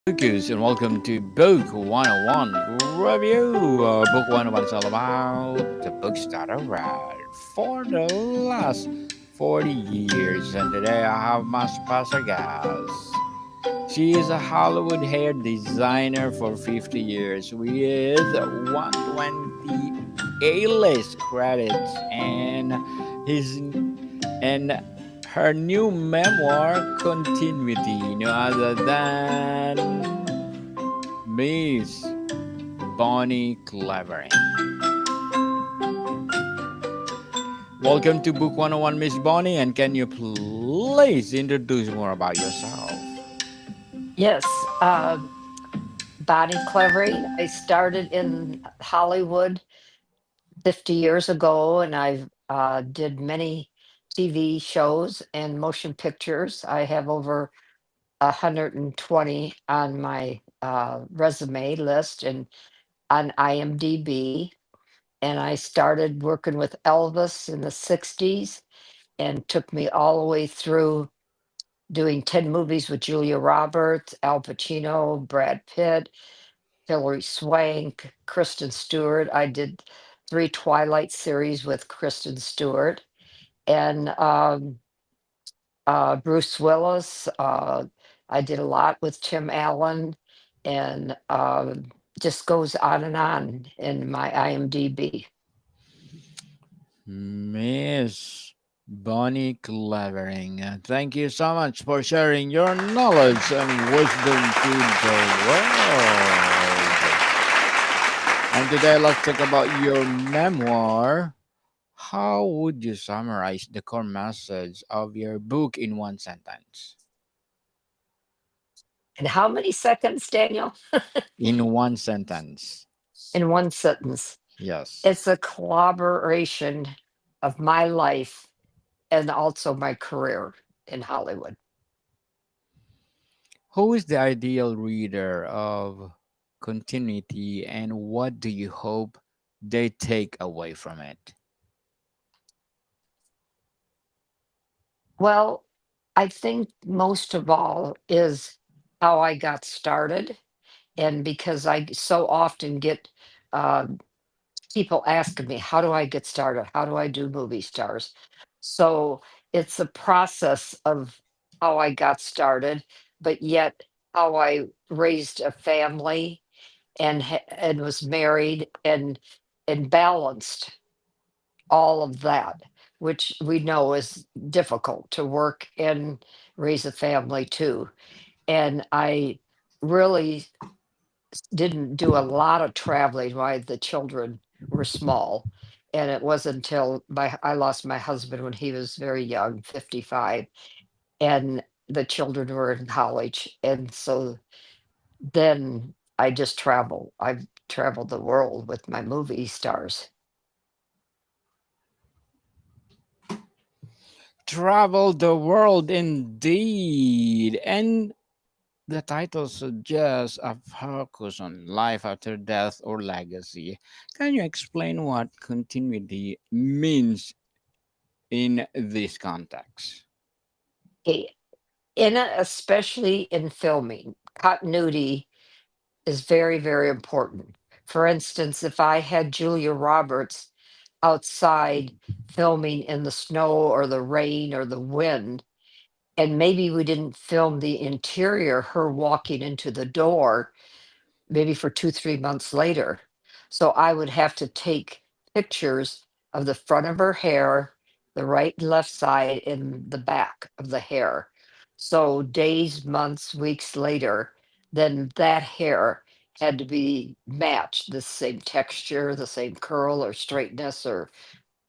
Lucas, and welcome to Book 101 Review. Book 101 is all about the books that I read for the last 40 years. And today I have my special guest. She is a Hollywood hair designer for 50 years with 120 A-list credits his and her new memoir, Continuity, no other than Miss Bonnie Clavering. Welcome to Book 101, Miss Bonnie, and can you please introduce more about yourself? Yes, Bonnie Clevery. I started in Hollywood 50 years ago, and I've did many TV shows and motion pictures. I have over 120 on my resume list and on IMDb. And I started working with Elvis in the 60s and took me all the way through doing 10 movies with Julia Roberts, Al Pacino, Brad Pitt, Hilary Swank, Kristen Stewart. I did 3 Twilight series with Kristen Stewart and, Bruce Willis. I did a lot with Tim Allen and, just goes on in my IMDb. Miss Bonnie Clavering, thank you so much for sharing your knowledge and wisdom to the world. And today, let's talk about your memoir. How would you summarize the core message of your book in one sentence? And how many seconds, Daniel? In one sentence. In one sentence. Yes. It's a collaboration of my life and also my career in Hollywood. Who is the ideal reader of Continuity and what do you hope they take away from it? Well, I think most of all is how I got started. And because so often get uh, people asking me, how do I get started? How do I do movie stars? So it's a process of how I got started, but yet how I raised a family and was married and balanced all of that, which we know is difficult to work and raise a family too. And I really didn't do a lot of traveling while the children were small. And it wasn't until I lost my husband when he was very young, 55, and the children were in college. And so then I just travel. I've traveled the world with my movie stars. Travel the world indeed. And the title suggests a focus on life after death or legacy. Can you explain what continuity means in this context? Okay, especially in filming, continuity is very, very important. For instance, if I had Julia Roberts outside filming in the snow or the rain or the wind, and maybe we didn't film the interior, her walking into the door, maybe for 2, 3 months later. So I would have to take pictures of the front of her hair, the right and left side, and the back of the hair. So days, months, weeks later, then that hair had to be matched, the same texture, the same curl or straightness or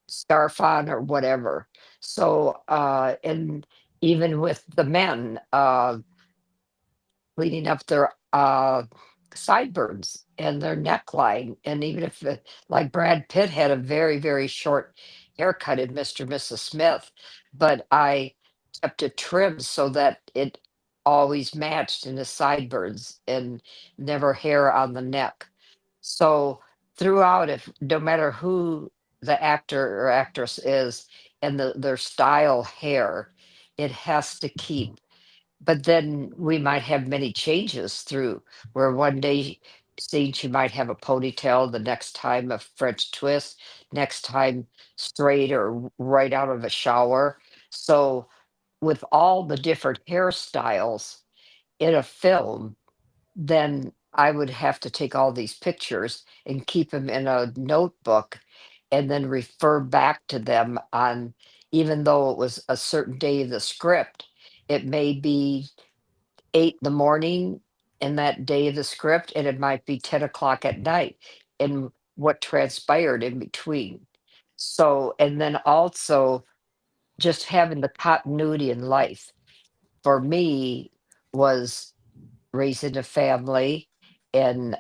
scarf on or whatever. So and even with the men, cleaning up their sideburns and their neckline. And even if, like Brad Pitt had a very, very short haircut in Mr. and Mrs. Smith, but I kept it trimmed so that it always matched in the sideburns and never hair on the neck. So throughout, if no matter who the actor or actress is and their style hair, it has to keep. but then we might have many changes through where one day seeing she might have a ponytail, the next time a French twist, next time straight or right out of a shower. So with all the different hairstyles in a film, then I would have to take all these pictures and keep them in a notebook and then refer back to them on, even though it was a certain day of the script, it may be 8 in the morning in that day of the script, and it might be 10 o'clock at night, and what transpired in between. So, and then also just having the continuity in life for me was raising a family and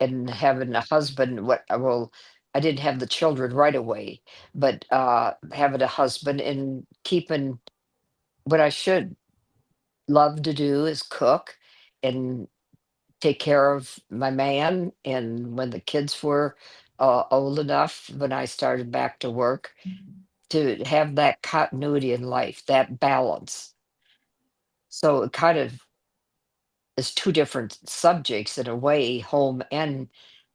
having a husband. What well, I didn't have the children right away, but having a husband and keeping what I should love to do is cook and take care of my man. And when the kids were old enough, when I started back to work, to have that continuity in life, that balance. So it kind of is two different subjects in a way, home and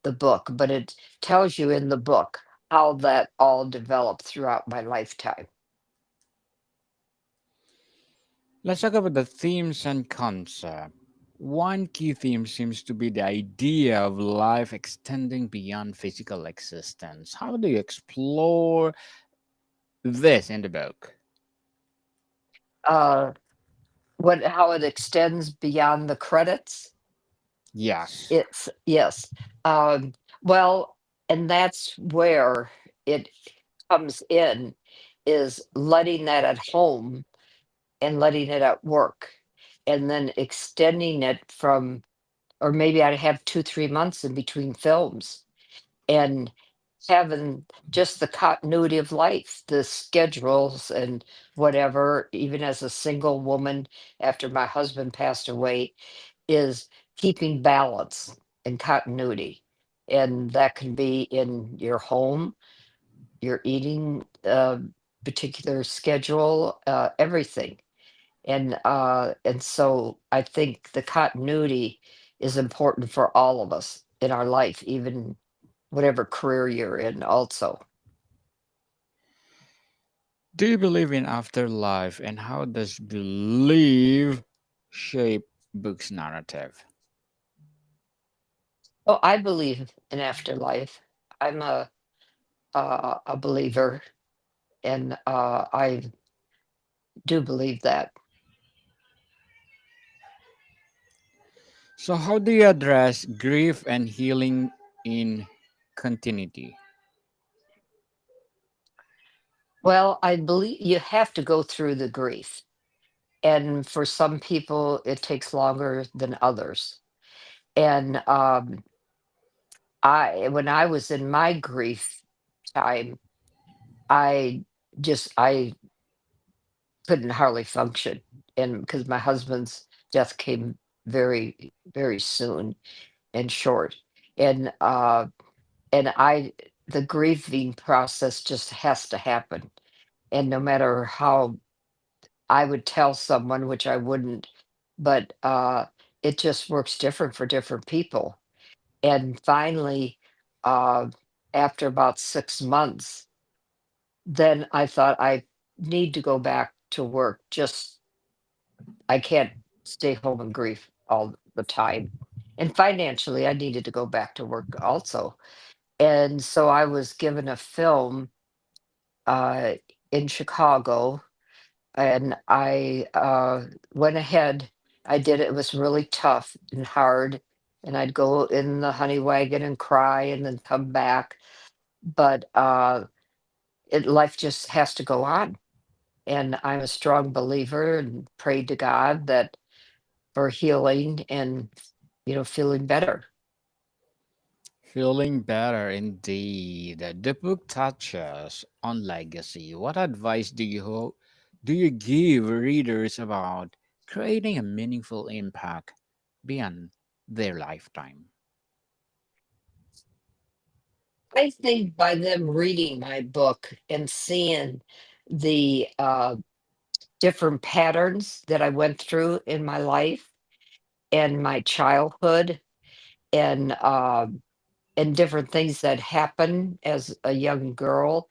the book, but it tells you in the book how that all developed throughout my lifetime. Let's talk about the themes and concept. One key theme seems to be the idea of life extending beyond physical existence. How do you explore this in the book? Uh, what how it extends beyond the credits? Yes. It's yes. Um, well, and that's where it comes in is letting that at home and letting it at work and then extending it from, or maybe I'd have 2 3 months in between films and having just the continuity of life, the schedules and whatever, even as a single woman after my husband passed away, is keeping balance and continuity. And that can be in your home, your eating particular schedule, everything. And so I think the continuity is important for all of us in our life, even whatever career you're in also. Do you believe in afterlife, and how does belief shape books narrative? Oh, I believe in afterlife. I'm a believer, and I do believe that. So how do you address grief and healing in continuity? Well, I believe you have to go through the grief, and for some people, it takes longer than others. And I, when I was in my grief time, I I couldn't hardly function, and because my husband's death came very soon and short, and I the grieving process just has to happen, and no matter how I would tell someone, which I wouldn't, but it just works different for different people. And finally, uh, after about 6 months, then I thought I need to go back to work. Just I can't stay home and grieve all the time. And financially, I needed to go back to work also. And so I was given a film uh, in Chicago, and I went ahead. I did it. It was really tough and hard. And I'd go in the honey wagon and cry and then come back. But life just has to go on. And I'm a strong believer and prayed to God that for healing and feeling better. Feeling better indeed. The book touches on legacy. What advice do you give readers about creating a meaningful impact beyond their lifetime? I think by them reading my book and seeing the different patterns that I went through in my life and my childhood and different things that happened as a young girl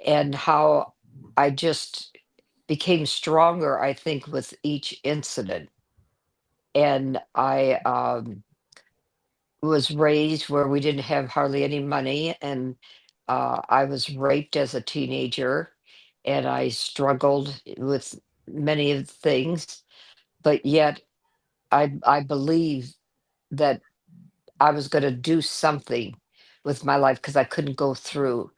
and how I just became stronger, I think, with each incident. And I was raised where we didn't have hardly any money, and I was raped as a teenager, and I struggled with many of the things, but yet I believed that I was going to do something with my life because I couldn't go through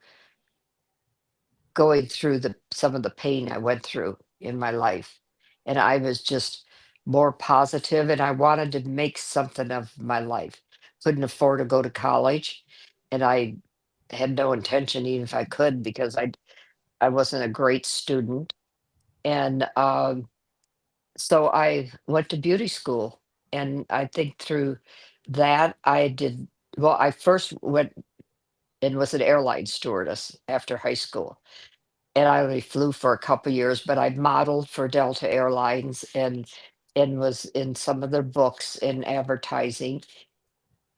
going through the some of the pain I went through in my life. And I was just more positive and I wanted to make something of my life. Couldn't afford to go to college and I had no intention even if I could because I wasn't a great student. And so I went to beauty school and I think through that I did well I first went and was an airline stewardess after high school and I only flew for a couple years, but I modeled for Delta Airlines and was in some of their books in advertising.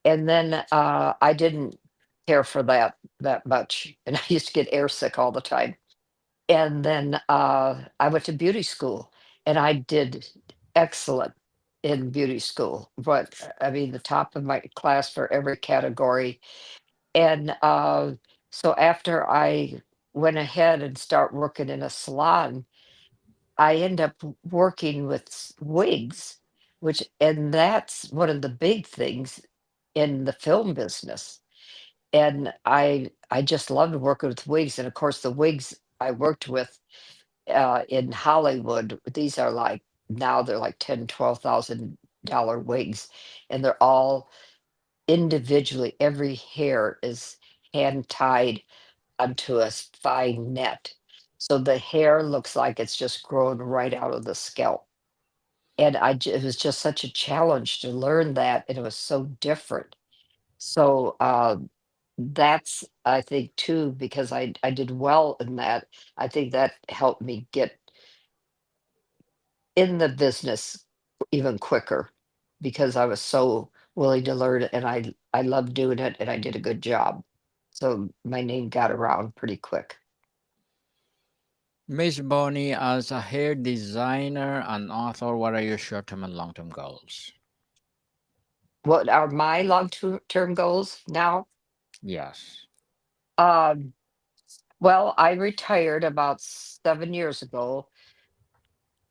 And then I didn't care for that much, and I used to get airsick all the time. And then I went to beauty school, and I did excellent in beauty school. But I mean, the top of my class for every category and so after I went ahead and start working in a salon, I end up working with wigs, which and that's one of the big things in the film business. And I just loved working with wigs. And of course, the wigs I worked with in Hollywood, these are like now they're like $10,000, $12,000 wigs, and they're all individually, every hair is hand tied onto a fine net. So the hair looks like it's just grown right out of the scalp. And it was just such a challenge to learn that. And it was so different. So that's, I think, too, because I did well in that. I think that helped me get in the business even quicker because I was so willing to learn and I loved doing it and I did a good job. So my name got around pretty quick. Miss Bonnie, as a hair designer and author, what are your short term and long term goals? What are my long-term goals now? Yes. Um, well, I retired about 7 years ago,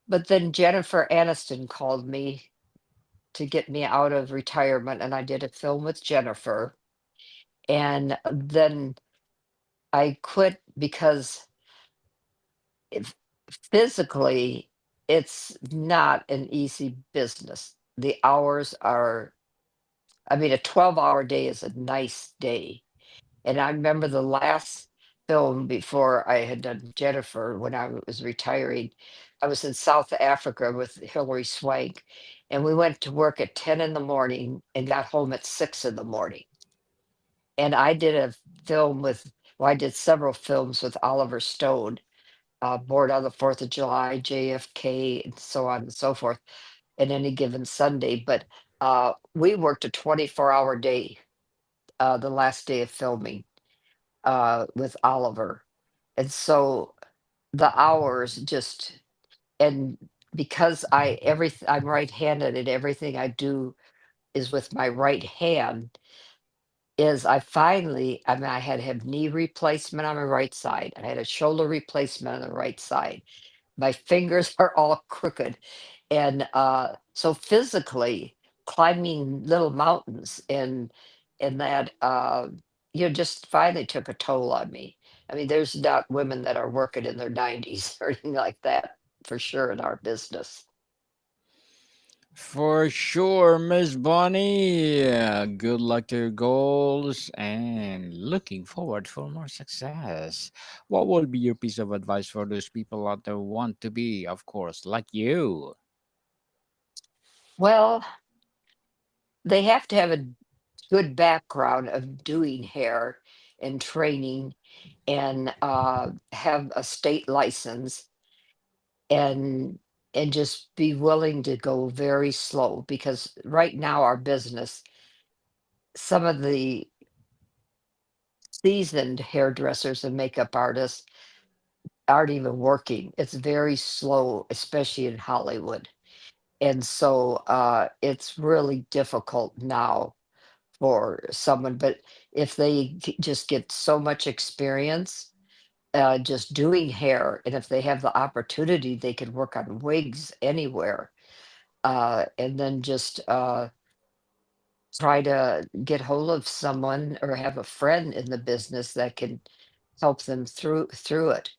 but then Jennifer Aniston called me to get me out of retirement, and I did a film with Jennifer. And then I quit because if physically, it's not an easy business. The hours are, I mean, a 12-hour day is a nice day. And I remember the last film before I had done Jennifer when I was retiring. I was in South Africa with Hilary Swank, and we went to work at 10 in the morning and got home at 6 in the morning. And I did a film with, well, I did several films with Oliver Stone, Board on the 4th of July, JFK, and so on and so forth, in any given Sunday. But we worked a 24-hour day the last day of filming with Oliver. And so the hours just and because I'm right-handed and everything I do is with my right hand, is I mean, I had to have knee replacement on my right side. I had a shoulder replacement on the right side. My fingers are all crooked. And so physically climbing little mountains and that just finally took a toll on me. I mean, there's not women that are working in their 90s or anything like that for sure in our business. For sure, Miss Bonnie. Good luck to your goals and looking forward for more success. What will be your piece of advice for those people out there who want to be, of course, like you? Well, they have to have a good background of doing hair and training and have a state license and just be willing to go very slow, because right now our business, some of the seasoned hairdressers and makeup artists aren't even working. It's very slow, especially in Hollywood. And so it's really difficult now for someone. But if they just get so much experience just doing hair, and if they have the opportunity, they could work on wigs anywhere, and then just try to get hold of someone or have a friend in the business that can help them through it.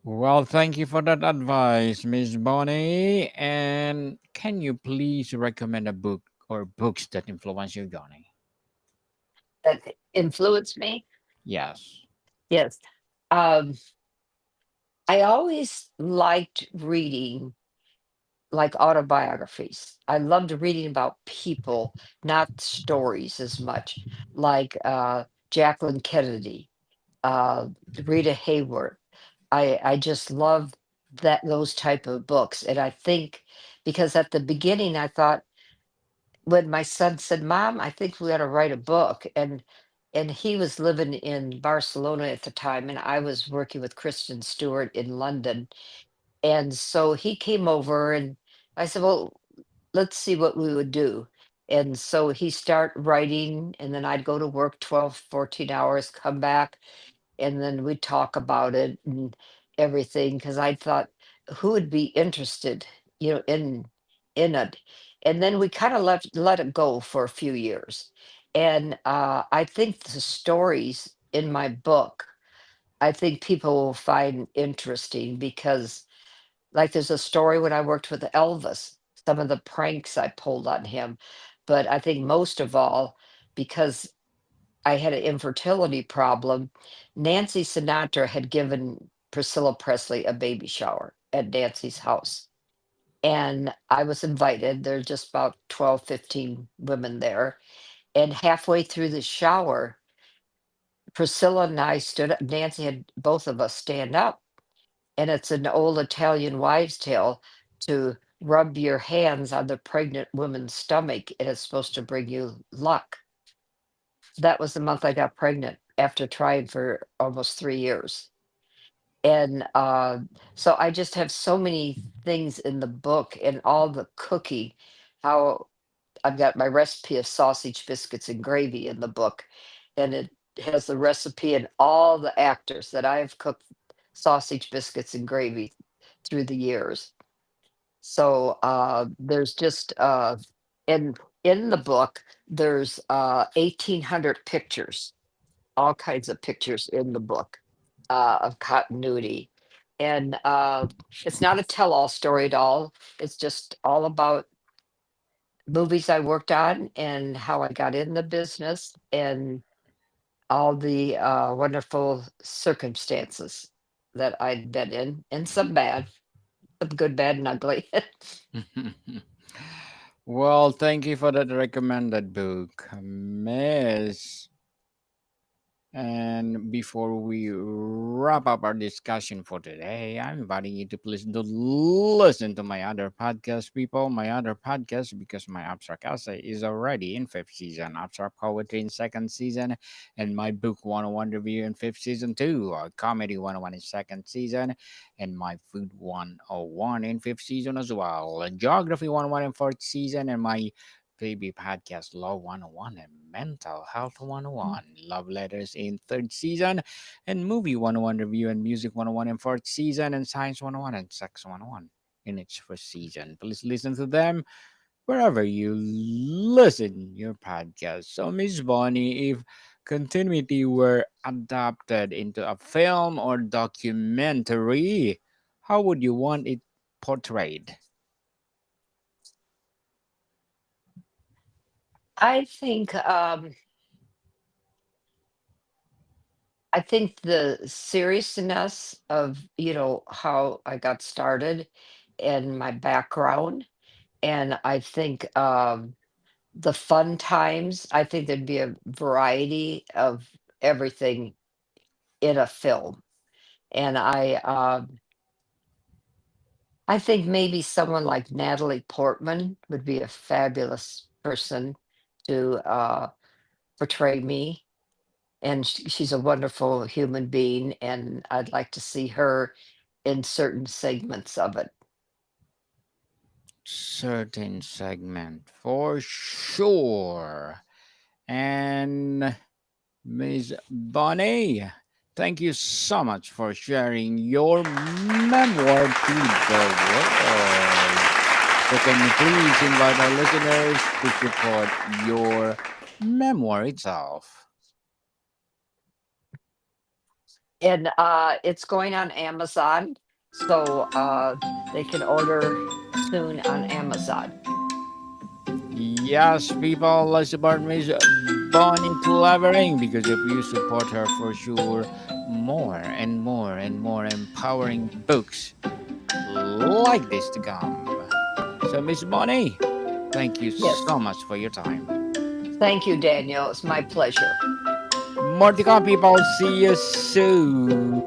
Well, thank you for that advice, Miss Bonnie. And can you please recommend a book or books that influence you, Johnny? That influenced me. Yes. Yes. Um, I always liked reading like autobiographies. I loved reading about people, not stories as much, like Jacqueline Kennedy, uh, Rita Hayworth. I just love those type of books, and I think because at the beginning I thought, when my son said, "Mom, I think we ought to write a book," and he was living in Barcelona at the time, and I was working with Kristen Stewart in London, and so he came over, and I said, "Well, let's see what we would do." And so he start writing, and then I'd go to work 12, 14 hours, come back, and then we'd talk about it and everything, because I thought, who would be interested, in it? And then we kind of let it go for a few years. And I think the stories in my book, I think people will find interesting, because like there's a story when I worked with Elvis, some of the pranks I pulled on him. But I think most of all, because I had an infertility problem, Nancy Sinatra had given Priscilla Presley a baby shower at Nancy's house. And I was invited. There's just about 12, 15 women there. And halfway through the shower, Priscilla and I stood up. Nancy had both of us stand up. And it's an old Italian wives' tale to rub your hands on the pregnant woman's stomach, and it's supposed to bring you luck. That was the month I got pregnant after trying for almost 3 years. And so I just have so many things in the book, and all the cooking, how I've got my recipe of sausage biscuits and gravy in the book, and it has the recipe and all the actors that I've cooked sausage biscuits and gravy through the years. So there's just in the book there's 1,800 pictures, all kinds of pictures in the book of continuity. And it's not a tell-all story at all. It's just all about movies I worked on and how I got in the business, and all the wonderful circumstances that I'd been in, and some bad, some good, bad, and ugly. Well, thank you for that recommended book, Miss. And before we wrap up our discussion for today, I'm inviting you to please do listen to my other podcast, people. My other podcast, because my abstract essay is already in fifth season, abstract poetry in second season, and my book 101 review in fifth season too, comedy 101 in second season, and my food 101 in fifth season as well, and geography 101 in fourth season, and my baby podcast Law 101 and Mental Health 101, Love Letters in third season, and Movie 101 Review and Music 101 in fourth season, and Science 101 and Sex 101 in its first season. Please listen to them wherever you listen your podcast. So, Miss Bonnie, if continuity were adapted into a film or documentary, how would you want it portrayed? I think I think the seriousness of, how I got started and my background, and I think the fun times, I think there'd be a variety of everything in a film. And I think maybe someone like Natalie Portman would be a fabulous person to portray me. And she's a wonderful human being, and I'd like to see her in certain segments of it. Certain segment for sure. And Miss Bonnie, thank you so much for sharing your memoir to the world. So can you please invite our listeners to support your memoir itself? And it's going on Amazon, so they can order soon on Amazon. Yes, people, let's support Miss Bonnie Clavering because if you support her for sure, more and more and more empowering books like this to come. So, Miss Bonnie, thank you Yes. so much for your time. Thank you, Daniel. It's my pleasure. More to come, people. See you soon.